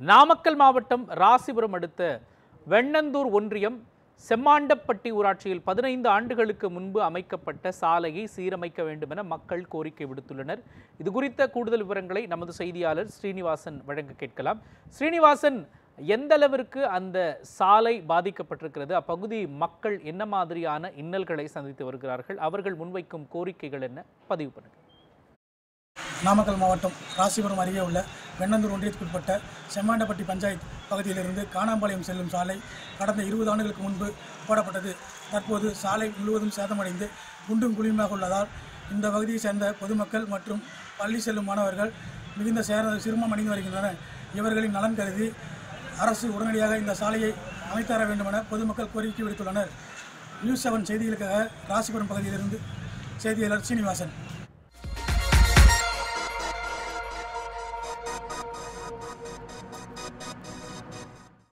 நாமக்கல் மாவட்டம் ராசிபுரம் அடுத்த வெண்ணந்தூர் ஒன்றியம் செம்மாண்டப்பட்டி ஊராட்சியில் 15 ஆண்டுகளுக்கு முன்பு அமைக்கப்பட்ட சாலையை சீரமைக்க வேண்டும் என மக்கள் கோரிக்கை விடுத்துள்ளனர். இது குறித்த கூடுதல் விவரங்களை நமது செய்தியாளர் ஸ்ரீனிவாசன் வழங்க கேட்கலாம். ஸ்ரீனிவாசன், எந்த அளவிற்கு அந்த சாலை பாதிக்கப்பட்டிருக்கிறது? அப்பகுதி மக்கள் என்ன மாதிரியான இன்னல்களை சந்தித்து வருகிறார்கள்? அவர்கள் முன்வைக்கும் கோரிக்கைகள் என்ன? பதிவு பண்ணுங்கள். நாமக்கல் மாவட்டம் ராசிபுரம் அருகே உள்ள வெண்ணந்தூர் ஒன்றியத்துக்குட்பட்ட செம்மாண்டப்பட்டி பஞ்சாயத்து பகுதியிலிருந்து காணாம்பாளையம் செல்லும் சாலை கடந்த 20 ஆண்டுகளுக்கு முன்பு போடப்பட்டது. தற்போது சாலை முழுவதும் சேதமடைந்து குண்டும் குழியுமாக உள்ளதால் இந்த பகுதியை சேர்ந்த பொதுமக்கள் மற்றும் பள்ளி செல்லும் மாணவர்கள் மிகுந்த சிரமம் அடைந்து வருகின்றனர். இவர்களின் நலன் கருதி அரசு உடனடியாக இந்த சாலையை அமைத்தர வேண்டும் என பொதுமக்கள் கோரிக்கை விடுத்துள்ளனர். நியூஸ் 7 செய்திகளுக்காக ராசிபுரம் பகுதியிலிருந்து செய்தியாளர் ஸ்ரீனிவாசன்.